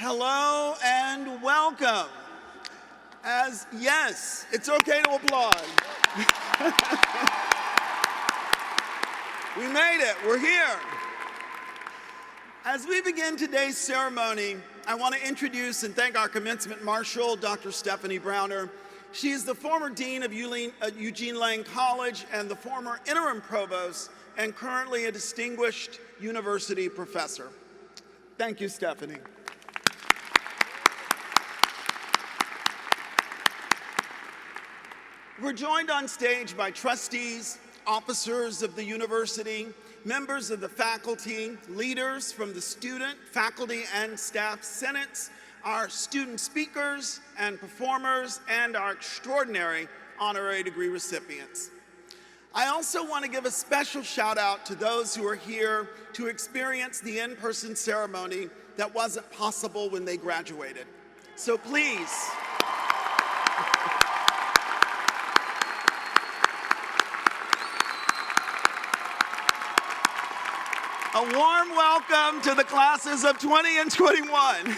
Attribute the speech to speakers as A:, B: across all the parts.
A: Hello and welcome. Yes, it's okay to applaud. We made it, we're here. As we begin today's ceremony, I want to introduce and thank our commencement marshal, Dr. Stephanie Browner. She is the former dean of Eugene Lang College and the former interim provost and currently a distinguished university professor. Thank you, Stephanie. We're joined on stage by trustees, officers of the university, members of the faculty, leaders from the student, faculty, and staff senates, our student speakers and performers, and our extraordinary honorary degree recipients. I also want to give a special shout out to those who are here to experience the in-person ceremony that wasn't possible when they graduated. So please, a warm welcome to the classes of 20 and 21.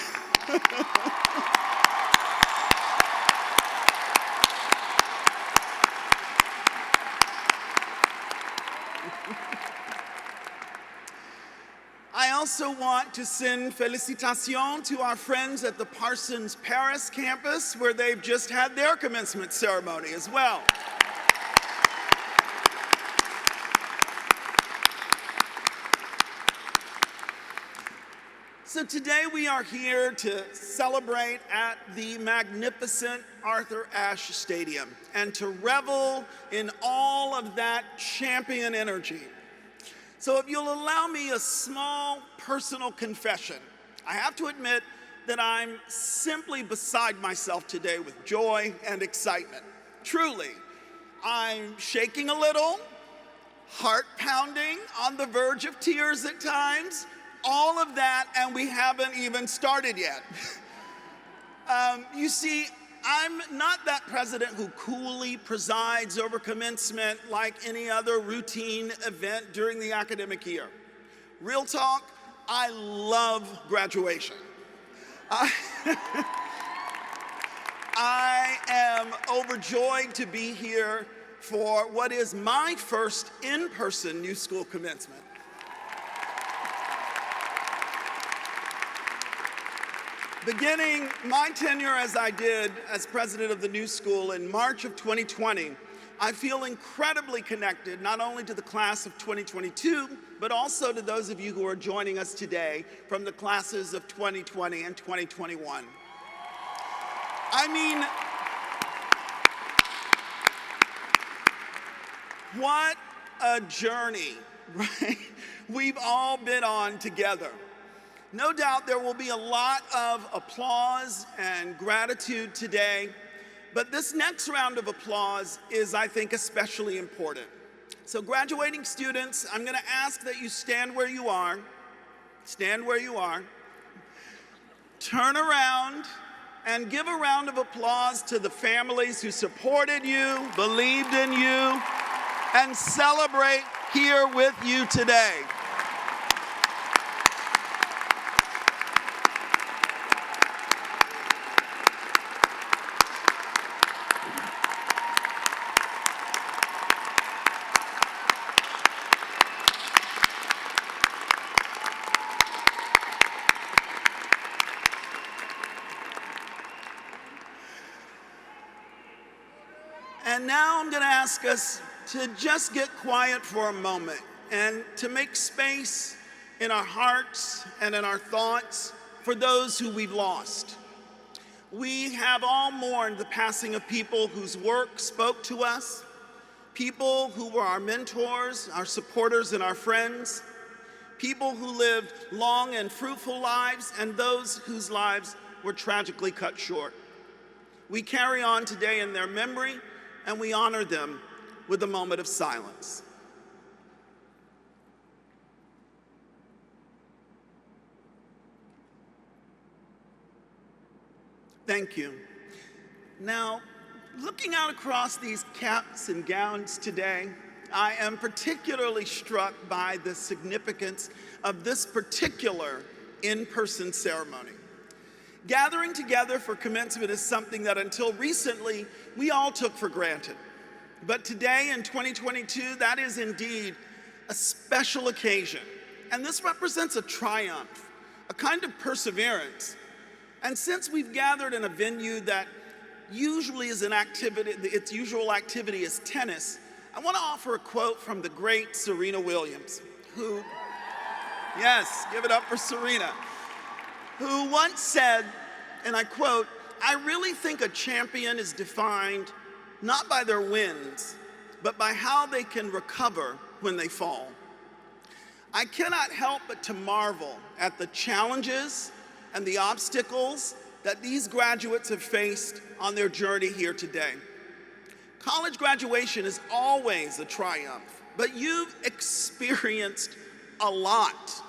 A: I also want to send félicitations to our friends at the Parsons Paris campus, where they've just had their commencement ceremony as well. So today we are here to celebrate at the magnificent Arthur Ashe Stadium and to revel in all of that champion energy. So if you'll allow me a small personal confession, I have to admit that I'm simply beside myself today with joy and excitement. Truly, I'm shaking a little, heart pounding, on the verge of tears at times, all of that, and we haven't even started yet. You see, I'm not that president who coolly presides over commencement like any other routine event during the academic year. Real talk, I love graduation. I am overjoyed to be here for what is my first in-person New School commencement. Beginning my tenure as I did as president of the New School in March of 2020, I feel incredibly connected not only to the class of 2022, but also to those of you who are joining us today from the classes of 2020 and 2021. I mean, what a journey, right? We've all been on together. No doubt there will be a lot of applause and gratitude today, but this next round of applause is, I think, especially important. So graduating students, I'm going to ask that you stand where you are, turn around, and give a round of applause to the families who supported you, believed in you, and celebrate here with you today. And now I'm going to ask us to just get quiet for a moment and to make space in our hearts and in our thoughts for those who we've lost. We have all mourned the passing of people whose work spoke to us, people who were our mentors, our supporters, and our friends, people who lived long and fruitful lives, and those whose lives were tragically cut short. We carry on today in their memory, and we honor them with a moment of silence. Thank you. Now, looking out across these caps and gowns today, I am particularly struck by the significance of this particular in-person ceremony. Gathering together for commencement is something that until recently we all took for granted. But today in 2022, that is indeed a special occasion. And this represents a triumph, a kind of perseverance. And since we've gathered in a venue that usually is an activity, its usual activity is tennis, I want to offer a quote from the great Serena Williams, who, yes, give it up for Serena, who once said, and I quote, "I really think a champion is defined not by their wins, but by how they can recover when they fall." I cannot help but to marvel at the challenges and the obstacles that these graduates have faced on their journey here today. College graduation is always a triumph, but you've experienced a lot.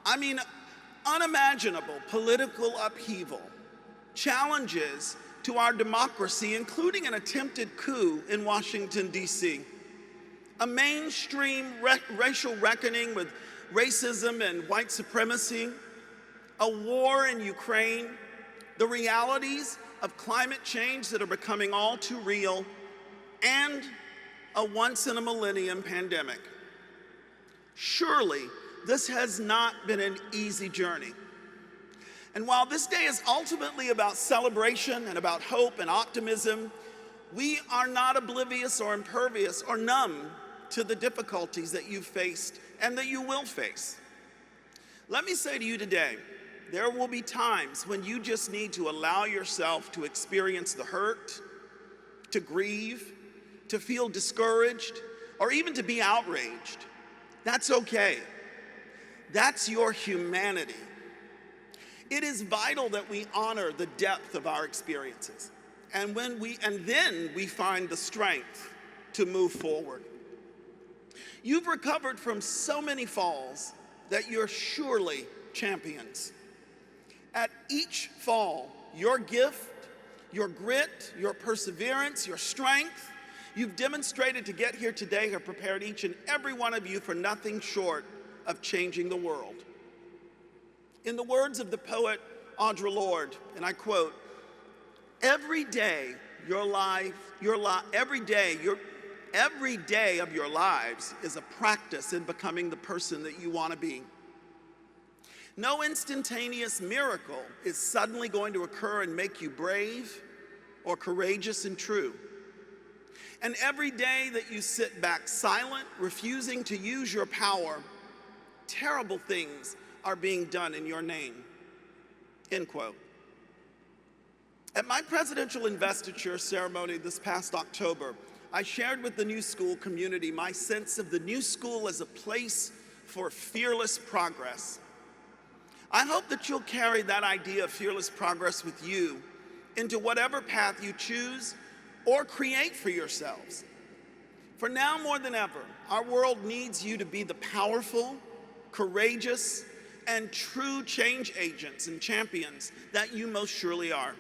A: I mean, unimaginable political upheaval, challenges to our democracy, including an attempted coup in Washington, D.C., a mainstream racial reckoning with racism and white supremacy, a war in Ukraine, the realities of climate change that are becoming all too real, and a once-in-a-millennium pandemic. Surely, this has not been an easy journey. And while this day is ultimately about celebration and about hope and optimism, we are not oblivious or impervious or numb to the difficulties that you've faced and that you will face. Let me say to you today, there will be times when you just need to allow yourself to experience the hurt, to grieve, to feel discouraged, or even to be outraged. That's okay. That's your humanity. It is vital that we honor the depth of our experiences, and then we find the strength to move forward. You've recovered from so many falls that you're surely champions. At each fall, your gift, your grit, your perseverance, your strength, you've demonstrated to get here today have prepared each and every one of you for nothing short of changing the world. In the words of the poet Audre Lorde, and I quote, every day of your lives is a practice in becoming the person that you want to be. No instantaneous miracle is suddenly going to occur and make you brave or courageous and true. And every day that you sit back silent, refusing to use your power, terrible things are being done in your name. End quote. At my presidential investiture ceremony this past October, I shared with the New School community my sense of the New School as a place for fearless progress. I hope that you'll carry that idea of fearless progress with you into whatever path you choose or create for yourselves. For now more than ever, our world needs you to be the powerful, courageous, and true change agents and champions that you most surely are.